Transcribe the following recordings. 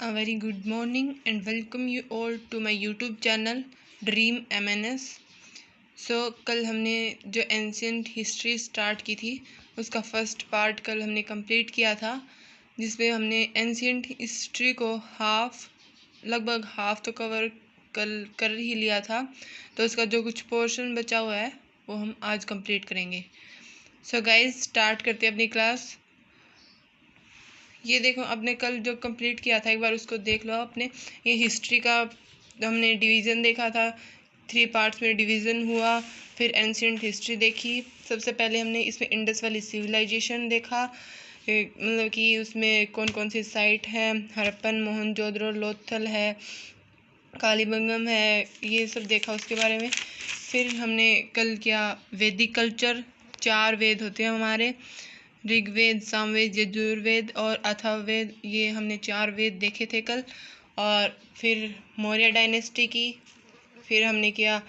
A very good morning and welcome you all to my YouTube channel Dream MNS। कल हमने जो ancient history start की थी उसका फर्स्ट पार्ट कल हमने कंप्लीट किया था, जिसमें हमने एंशियंट हिस्ट्री को लगभग हाफ तो कवर कर ही लिया था। तो उसका जो कुछ पोर्शन बचा हुआ है वो हम आज कंप्लीट करेंगे। गाइज स्टार्ट करते हैं अपनी क्लास। ये देखो, आपने कल जो कंप्लीट किया था एक बार उसको देख लो आपने। ये हिस्ट्री का हमने डिवीज़न देखा था, 3 पार्ट्स में डिवीज़न हुआ। फिर एंशियंट हिस्ट्री देखी। सबसे पहले हमने इसमें इंडस वैली सिविलाइजेशन देखा, मतलब कि उसमें कौन कौन सी साइट हैं। हड़प्पन, मोहनजोदड़ो, लोथल है, कालीबंगम है, ये सब देखा उसके बारे में। फिर हमने कल किया वैदिक कल्चर। 4 वेद होते हैं हमारे, ऋग्वेद, सामवेद, यजुर्वेद और अथर्ववेद। ये हमने 4 वेद देखे थे कल। और फिर मौर्य डायनेस्टी की। फिर हमने किया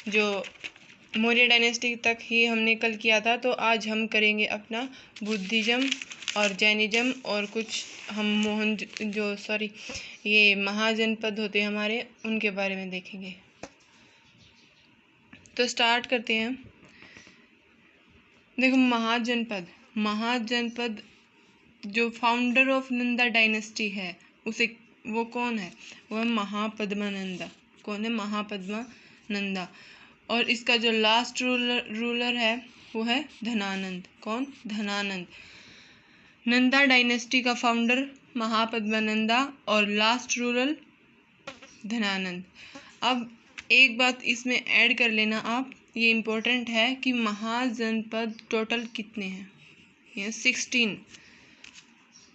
जो मौर्य डायनेस्टी तक ही हमने कल किया था। तो आज हम करेंगे अपना बुद्धिज़्म और जैनिज़्म और कुछ हम ये महाजनपद होते हैं हमारे, उनके बारे में देखेंगे। तो स्टार्ट करते हैं। देखो, महाजनपद जो फाउंडर ऑफ नंदा डायनेस्टी है उसे वो कौन है? वो है महापद्मानंदा। कौन है? महापद्मानंदा। और इसका जो लास्ट रूलर है वो है धनानंद। कौन? धनानंद। नंदा डायनेस्टी का फाउंडर महापद्मानंदा और लास्ट रूलर धनानंद। अब एक बात इसमें ऐड कर लेना आप, ये इम्पोर्टेंट है कि महाजनपद टोटल कितने हैं। ये 16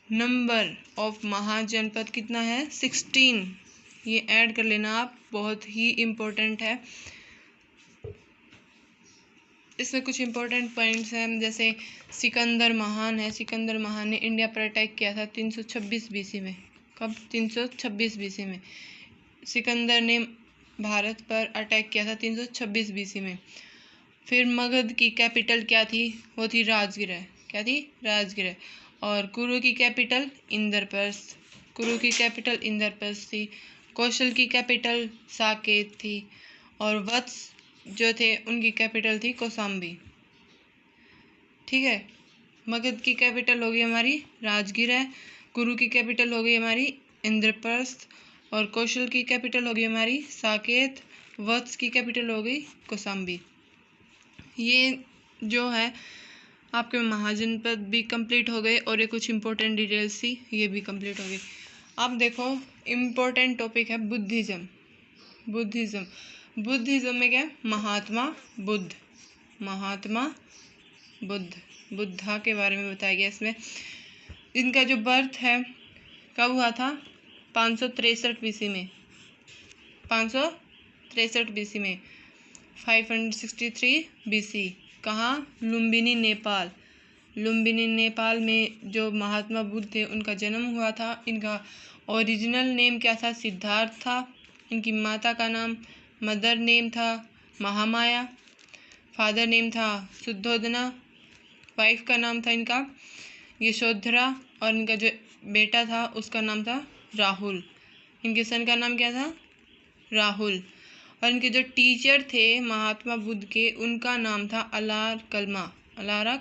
नंबर ऑफ महाजनपद कितना है? 16। ये ऐड कर लेना आप, बहुत ही इम्पोर्टेंट है। इसमें कुछ इम्पोर्टेंट पॉइंट्स हैं, जैसे सिकंदर महान है। सिकंदर महान ने इंडिया पर अटैक किया था 326 बीसी में। कब? 326 बीसी में सिकंदर ने भारत पर अटैक किया था 326 बीसी में। फिर मगध की कैपिटल क्या थी? वो थी राजगृह। क्या थी? राजगृह। और कुरु की कैपिटल इंद्रप्रस्थ। कुरु की कैपिटल इंद्रप्रस्थ थी। कौशल की कैपिटल साकेत थी। और वत्स जो थे उनकी कैपिटल थी कौशाम्बी। ठीक है, मगध की कैपिटल हो गई हमारी राजगृह, कुरु की कैपिटल हो गई हमारी इंद्रप्रस्थ और कौशल की कैपिटल हो गई हमारी साकेत, वत्स की कैपिटल हो गई कौशाम्बी। ये जो है आपके महाजनपद भी कंप्लीट हो गए और ये कुछ इंपॉर्टेंट डिटेल्स थी, ये भी कंप्लीट हो गई। अब देखो, इम्पोर्टेंट टॉपिक है बुद्धिज़्म। बुद्धिज़्म में क्या है? महात्मा बुद्ध, बुद्धा के बारे में बताया गया इसमें। इनका जो बर्थ है कब हुआ था? 563 बीसी में। 563 बीसी में। 563 बीसी। कहाँ? लुम्बिनी, नेपाल। लुम्बिनी नेपाल में जो महात्मा बुद्ध थे उनका जन्म हुआ था। इनका ओरिजिनल नेम क्या था? सिद्धार्थ था। इनकी माता का नाम, मदर नेम था महामाया। फादर नेम था शुद्धोदना। वाइफ का नाम था इनका यशोधरा। और इनका जो बेटा था उसका नाम था राहुल। इनके सन का नाम क्या था? राहुल। और इनके जो टीचर थे महात्मा बुद्ध के, उनका नाम था अलारा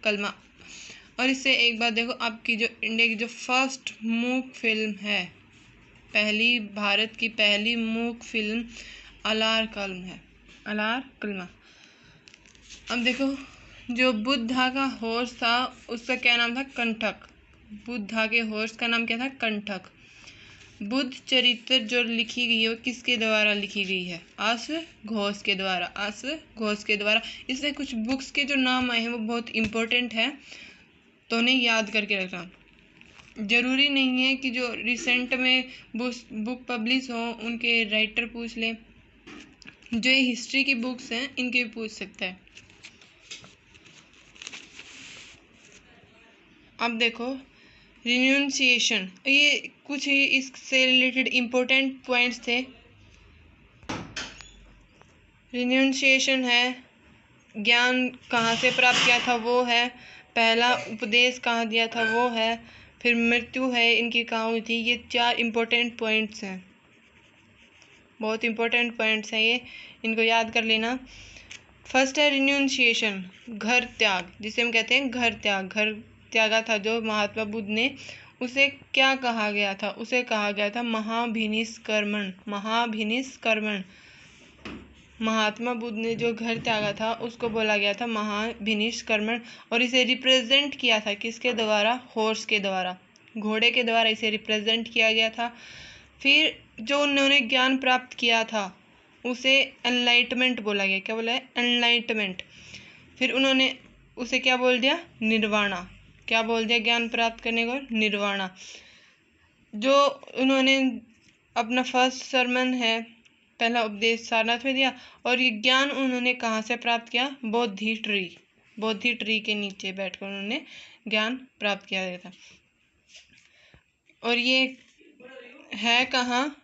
कल्मा। और इससे एक बात देखो, आपकी जो इंडिया की जो फर्स्ट मूक फिल्म है, भारत की पहली मूक फिल्म अलारा कल्मा। अब देखो, जो बुद्धा का हॉर्स था उसका क्या नाम था? कंठक। बुद्धा के हॉर्स का नाम क्या था? कंठक। बुद्ध चरित्र जो लिखी गई है वो किसके द्वारा लिखी गई है? घोष के द्वारा। इसलिए कुछ बुक्स के जो नाम आए हैं वो बहुत इम्पोर्टेंट है, तो उन्हें याद करके रखना। जरूरी नहीं है कि जो रिसेंट में बुक पब्लिश हो उनके राइटर पूछ लें। जो ये हिस्ट्री की बुक्स हैं इनके भी पूछ सकता है। अब देखो, रिन्यूंसिएशन, ये कुछ ही इससे रिलेटेड इम्पोर्टेंट पॉइंट्स थे। रिन्यूंसिएशन है, ज्ञान कहाँ से प्राप्त किया था वो है। पहला उपदेश कहाँ दिया था वो है। फिर मृत्यु है इनकी कहाँ हुई थी। ये 4 इम्पोर्टेंट पॉइंट्स हैं, बहुत इम्पोर्टेंट पॉइंट्स हैं ये, इनको याद कर लेना। फर्स्ट है रिन्यूंसिएशन, घर त्याग, जिसे हम कहते हैं घर त्याग। घर त्यागा था जो महात्मा बुद्ध ने, उसे क्या कहा गया था? उसे कहा गया था महाभिनिष्क्रमण। महाभिनिष्क्रमण, महात्मा बुद्ध ने जो घर त्यागा था उसको बोला गया था महाभिनिष्क्रमण। और इसे रिप्रेजेंट किया था किसके द्वारा? हॉर्स के द्वारा, घोड़े के द्वारा इसे रिप्रेजेंट किया गया था। फिर जो उन्होंने ज्ञान प्राप्त किया था उसे एनलाइटमेंट बोला गया। क्या बोला है? एनलाइटमेंट। फिर उन्होंने उसे क्या बोल दिया? निर्वाणा। क्या बोल दिया ज्ञान प्राप्त करने को? निर्वाणा। जो उन्होंने अपना फर्स्ट सरमन है, पहला उपदेश सारनाथ में दिया, और ये ज्ञान उन्होंने कहाँ से प्राप्त किया? बोधि ट्री, बोधि ट्री के नीचे बैठकर उन्होंने ज्ञान प्राप्त किया गया था। और ये है कहाँ?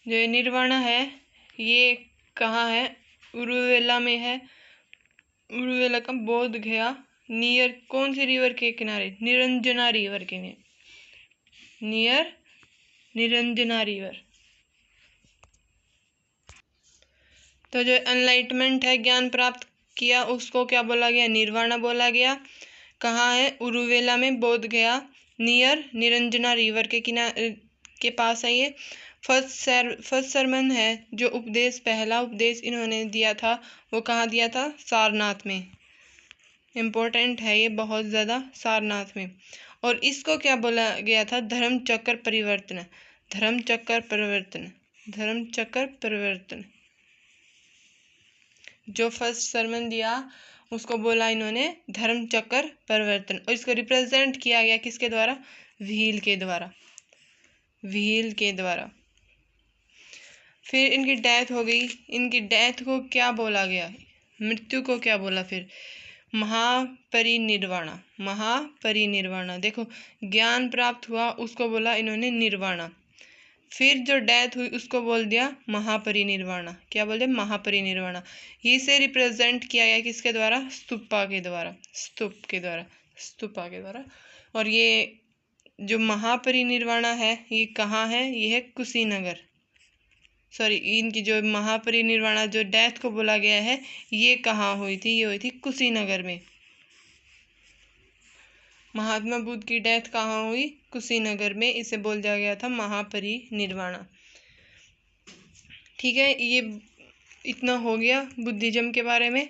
जो निर्वाणा है ये कहाँ है? उरुवेला में है। उरुवेला का बोध गया नियर कौन सी रिवर के किनारे? निरंजना रिवर के नियर निरंजना रिवर। तो जो एनलाइटमेंट है, ज्ञान प्राप्त किया, उसको क्या बोला गया? निर्वाणा बोला गया। कहाँ है? उरुवेला में, बोध गया नियर निरंजना रिवर के किनारे के पास है ये। फर्स्ट सरमन है जो उपदेश, पहला उपदेश इन्होंने दिया था, वो कहाँ दिया था? सारनाथ में। इम्पोर्टेंट है ये बहुत ज़्यादा, सारनाथ में। और इसको क्या बोला गया था? धर्म चक्र परिवर्तन। धर्म चक्र परिवर्तन, धर्म चक्र परिवर्तन। जो फर्स्ट सरमन दिया उसको बोला इन्होंने धर्म चक्र परिवर्तन। और इसको रिप्रेजेंट किया गया किसके द्वारा? व्हील के द्वारा, व्हील के द्वारा। फिर इनकी डेथ हो गई। इनकी डेथ को क्या बोला गया? मृत्यु को क्या बोला? फिर महापरिनिर्वाणा, महापरिनिर्वाणा। देखो, ज्ञान प्राप्त हुआ उसको बोला इन्होंने निर्वाणा। फिर जो डेथ हुई उसको बोल दिया महापरिनिर्वाणा। क्या बोल दिया? महापरिनिर्वाणा। इसे रिप्रेजेंट किया गया किसके द्वारा? स्तूपा के द्वारा, स्तूप के द्वारा, स्तूपा के द्वारा। और ये जो महापरिनिर्वाणा है ये कहाँ है? ये है कुशीनगर। सॉरी, इनकी जो महापरिनिर्वाणा जो डेथ को बोला गया है ये कहाँ हुई थी? ये हुई थी कुशीनगर में। महात्मा बुद्ध की डेथ कहाँ हुई? कुशीनगर में। इसे बोल दिया गया था महापरिनिर्वाणा। ठीक है, ये इतना हो गया बुद्धिज्म के बारे में।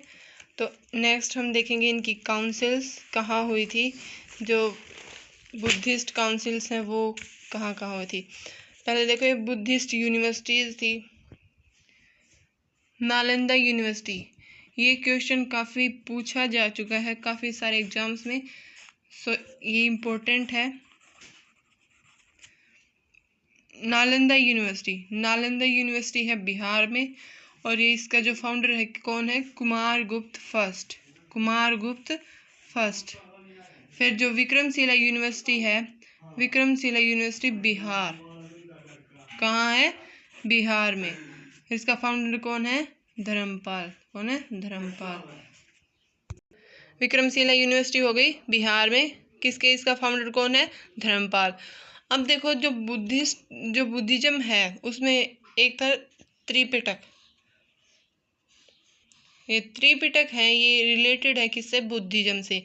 तो नेक्स्ट हम देखेंगे इनकी काउंसिल्स कहाँ हुई थी। जो बुद्धिस्ट काउंसिल्स हैं वो कहाँ कहाँ हुई थी। पहले देखो, ये बुद्धिस्ट यूनिवर्सिटीज़ थी। नालंदा यूनिवर्सिटी, ये क्वेश्चन काफ़ी पूछा जा चुका है काफ़ी सारे एग्जाम्स में, सो ये इम्पोर्टेंट है। नालंदा यूनिवर्सिटी, नालंदा यूनिवर्सिटी है बिहार में। और ये इसका जो फाउंडर है कौन है? Kumaragupta first, Kumaragupta first. फिर जो विक्रमशिला यूनिवर्सिटी है, विक्रमशिला यूनिवर्सिटी बिहार, कहाँ है? बिहार में। इसका फाउंडर कौन है? धर्मपाल। कौन है? धर्मपाल। विक्रमशिला यूनिवर्सिटी हो गई बिहार में, किसके? इसका फाउंडर कौन है? धर्मपाल। अब देखो, जो बुद्धिज्म है उसमें एक था त्रिपिटक। ये त्रिपिटक है, ये रिलेटेड है किससे? बुद्धिज्म से।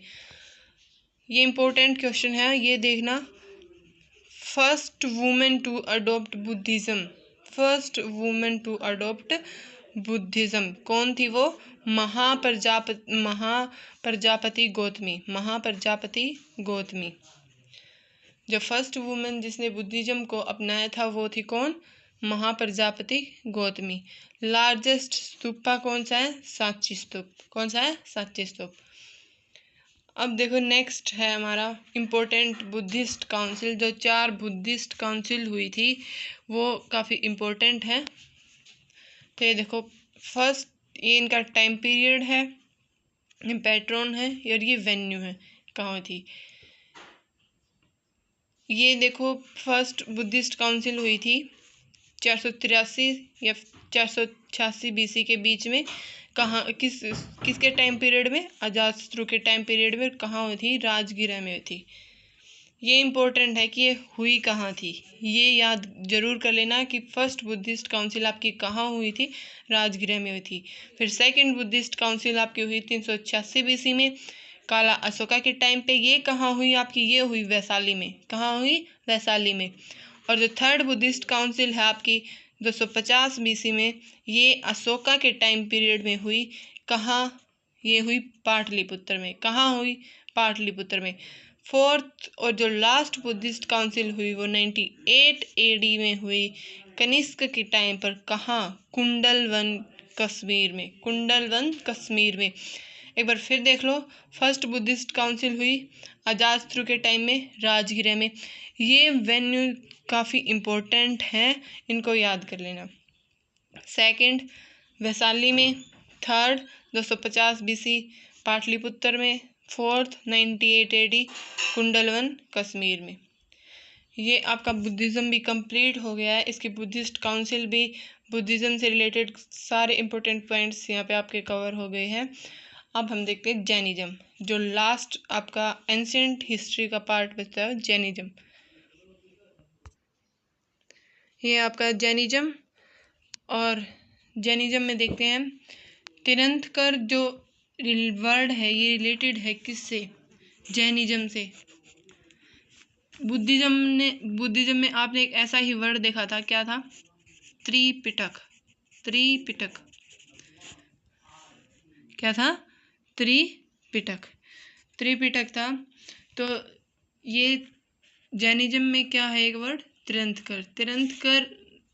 ये इम्पोर्टेंट क्वेश्चन है, ये देखना। First women to adopt Buddhism, first women to adopt Buddhism कौन थी? वो महाप्रजापति गौतमी, महाप्रजापति गौतमी। जो फर्स्ट वुमेन जिसने बुद्धिज्म को अपनाया था वो थी कौन? महाप्रजापति गौतमी। लार्जेस्ट स्तूपा कौन सा है? सांची स्तूप। कौन सा है? सांची स्तूप। अब देखो, नेक्स्ट है हमारा इम्पोर्टेंट बुद्धिस्ट काउंसिल। जो 4 बुद्धिस्ट काउंसिल हुई थी वो काफ़ी इम्पोर्टेंट है। तो ये देखो, फर्स्ट ये इनका टाइम पीरियड है, ये पैट्रॉन है और ये वेन्यू है कहाँ हुई थी। ये देखो, फर्स्ट बुद्धिस्ट काउंसिल हुई थी 483 या 486 BC के बीच में। कहाँ, किसके टाइम पीरियड में? अजातशत्रु के टाइम पीरियड में। कहाँ हुई थी? राजगीर में हुई थी। ये इम्पोर्टेंट है कि ये हुई कहाँ थी, ये याद जरूर कर लेना कि फर्स्ट बुद्धिस्ट काउंसिल आपकी कहाँ हुई थी, राजगृह में हुई थी। फिर सेकंड बुद्धिस्ट काउंसिल आपकी हुई 386 BC में काला अशोका के टाइम पे। ये कहाँ हुई आपकी, ये हुई वैशाली में। कहाँ हुई, वैशाली में। और जो थर्ड बुद्धिस्ट काउंसिल है आपकी 250 BC में, ये अशोका के टाइम पीरियड में हुई। कहाँ, ये हुई पाटलिपुत्र में। कहाँ हुई, पाटलिपुत्र में। फोर्थ और जो लास्ट बुद्धिस्ट काउंसिल हुई वो 98 AD में हुई, कनिष्क के टाइम पर। कहाँ, कुंडलवन कश्मीर में। कुंडलवन कश्मीर में। एक बार फिर देख लो, फर्स्ट बुद्धिस्ट काउंसिल हुई अजातशत्रु के टाइम में, राजगृह में। ये वेन्यू काफ़ी इम्पोर्टेंट हैं, इनको याद कर लेना। सेकंड वैशाली में, थर्ड 250 BC पाटलिपुत्र में, फोर्थ 98 AD कुंडलवन कश्मीर में। ये आपका बुद्धिज़्म भी कंप्लीट हो गया है। इसकी बुद्धिस्ट काउंसिल भी, बुद्धिज़्म से रिलेटेड सारे इंपॉर्टेंट पॉइंट्स यहाँ पे आपके कवर हो गए हैं। अब हम देखते हैं जैनिज्म, जो लास्ट आपका एंशिएंट हिस्ट्री का पार्ट बचता है, जैनिज्म। ये आपका जैनिज्म, और जैनिज्म में देखते हैं तिरंतकर जो वर्ड है ये रिलेटेड है किससे, जैनिज्म से। बुद्धिज्म में आपने एक ऐसा ही वर्ड देखा था, क्या था, त्रिपिटक। त्रिपिटक क्या था, त्रिपिटक। त्रिपिटक था। तो ये जैनिज्म में क्या है, एक वर्ड तिरंतकर। तिरंतकर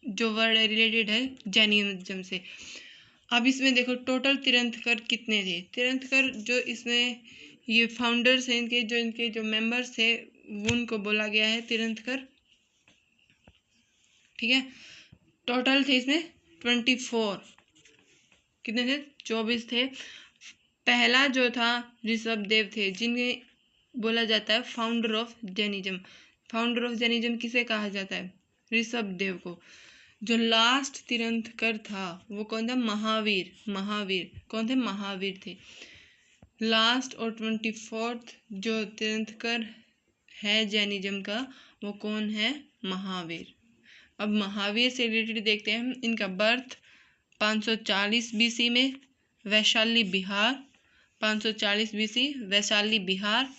जो वर्ड है रिलेटेड है जैनिज्म से। अब इसमें देखो टोटल तिरंतकर कितने थे। तिरंतकर जो इसमें ये फाउंडर्स हैं, इनके जो मेंबर्स थे उनको बोला गया है तिरंतकर। ठीक है, टोटल थे इसमें 24। कितने थे, 24 थे। पहला जो था ऋषभदेव थे, जिन्हें बोला जाता है founder of Jainism. Founder of Jainism किसे कहा जाता है, ऋषभदेव को। जो लास्ट तिरंतकर था वो कौन था, महावीर। महावीर कौन थे, महावीर थे लास्ट। और 24th जो तिरंतकर है जैनिज्म का, वो कौन है, महावीर। अब महावीर से रिलेटेड देखते हैं हम। इनका बर्थ 540 BC में, Vaishali Bihar. 540 BC Vaishali Bihar.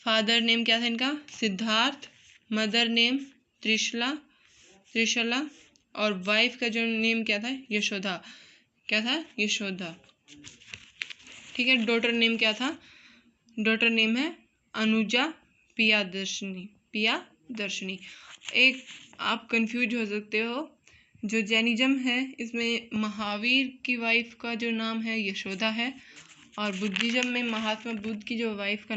Father name क्या था इनका, सिद्धार्थ। Mother name Trishala. और वाइफ का जो नेम क्या था, यशोदा। क्या था, यशोदा। ठीक है, डॉटर नेम क्या था, डॉटर नेम है अनुजा पियादर्शनी। पियादर्शनी। एक आप कंफ्यूज हो सकते हो, जो जैनिज्म है इसमें महावीर की वाइफ का जो नाम है यशोदा है, और बुद्धिज्म में महात्मा बुद्ध की जो वाइफ का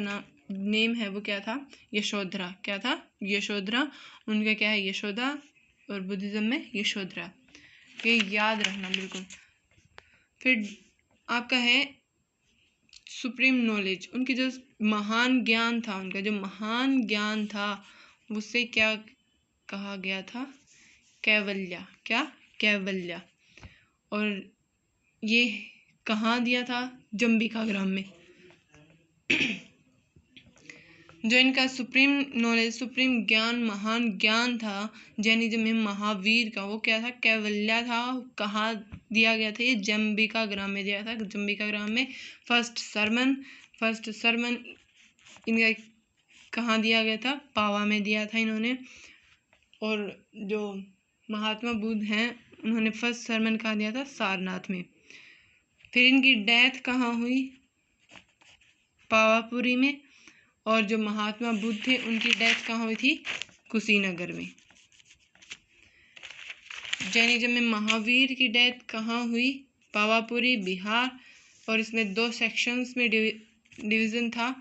नेम है वो क्या था, यशोधरा। क्या था, यशोधरा। उनका क्या है, यशोदा, और बुद्धिज्म में यशोधरा। ये याद रखना बिल्कुल। फिर आपका है सुप्रीम नॉलेज। उनकी जो महान ज्ञान था, उनका जो महान ज्ञान था उससे क्या कहा गया था, कैवल्या। क्या, कैवल्या। और ये कहाँ दिया था, जंबिका ग्राम में। जो इनका सुप्रीम नॉलेज, सुप्रीम ज्ञान, महान ज्ञान था जैनिज्म में महावीर का, वो क्या था, कैवल्या था। कहाँ दिया गया था, ये जंबिका ग्राम में दिया था। जंबिका ग्राम में फर्स्ट सरमन इनका कहाँ दिया गया था, पावा में दिया था इन्होंने। और जो महात्मा बुद्ध हैं उन्होंने फर्स्ट सरमन कहाँ दिया था, सारनाथ में। फिर इनकी डेथ कहाँ हुई, पावापुरी में। और जो महात्मा बुद्ध थे उनकी डेथ कहाँ हुई थी, कुशीनगर में। जैनिज्म में महावीर की डेथ कहाँ हुई, पावापुरी, बिहार। और इसमें 2 सेक्शंस में डिवीज़न था,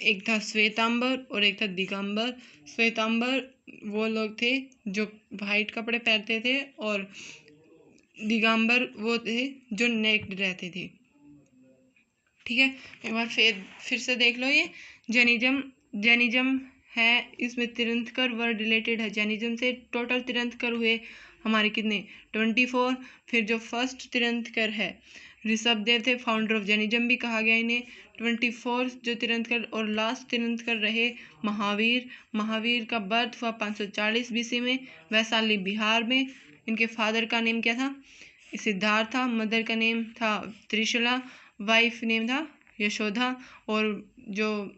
एक था श्वेतांबर और एक था दिगंबर। श्वेतांबर वो लोग थे जो वाइट कपड़े पहनते थे, और दिगंबर वो थे जो नेक्ड रहते थे। ठीक है, एक बार फिर से देख लो। ये जैनिज्म है, इसमें तिरंतकर वर्ड रिलेटेड है जैनिज्म से। टोटल तिरंतकर हुए हमारे कितने, 24। फिर जो फर्स्ट तिरंतकर है ऋषभदेव थे, फाउंडर ऑफ जैनिज्म भी कहा गया इन्हें। 24 जो तीर्थंकर और लास्ट तीर्थंकर रहे महावीर। महावीर का बर्थ हुआ 540 BC में, वैशाली बिहार में। इनके फादर का नेम क्या था? सिद्धार्थ था। मदर का नेम था त्रिशला। वाइफ नेम था यशोदा। और जो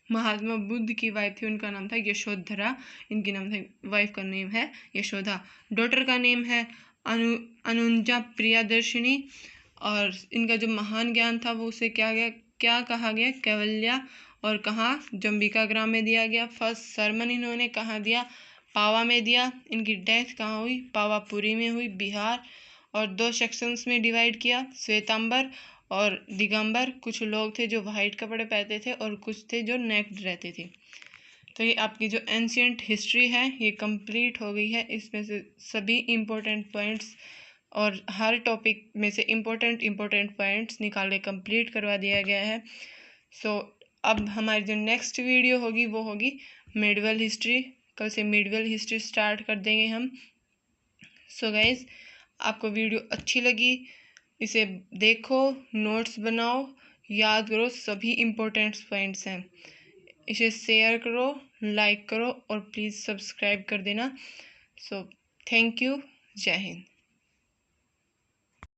महात्मा बुद्ध की वाइफ थी उनका नाम था यशोधरा। इनकी नाम था वाइफ का नेम है यशोदा। डॉटर का नेम है अनुजा प्रियदर्शिनी। और इनका जो महान ज्ञान था वो उसे क्या कहा गया? कैवल्या। और कहाँ? जंबिका ग्राम में दिया गया। फर्स्ट सरमन इन्होंने कहाँ दिया? पावा में दिया। इनकी डेथ कहाँ हुई? पावापुरी में हुई, बिहार। और 2 सेक्शंस में डिवाइड किया, श्वेतांबर और दिगंबर। कुछ लोग थे जो वाइट कपड़े पहनते थे और कुछ थे जो नेक्ड रहते थे। तो ये आपकी जो एंशियंट हिस्ट्री है ये कंप्लीट हो गई है। इसमें से सभी इम्पोर्टेंट पॉइंट्स और हर टॉपिक में से इम्पोर्टेंट पॉइंट्स निकाल के कंप्लीट करवा दिया गया है। सो अब हमारी जो नेक्स्ट वीडियो होगी वो होगी मेडिवल हिस्ट्री। कल से मेडिवल हिस्ट्री स्टार्ट कर देंगे हम। सो गाइज, आपको वीडियो अच्छी लगी, इसे देखो, नोट्स बनाओ, याद करो, सभी इम्पोर्टेंट पॉइंट्स हैं। इसे शेयर करो, लाइक करो और प्लीज़ सब्सक्राइब कर देना। So thank you. जय हिंद।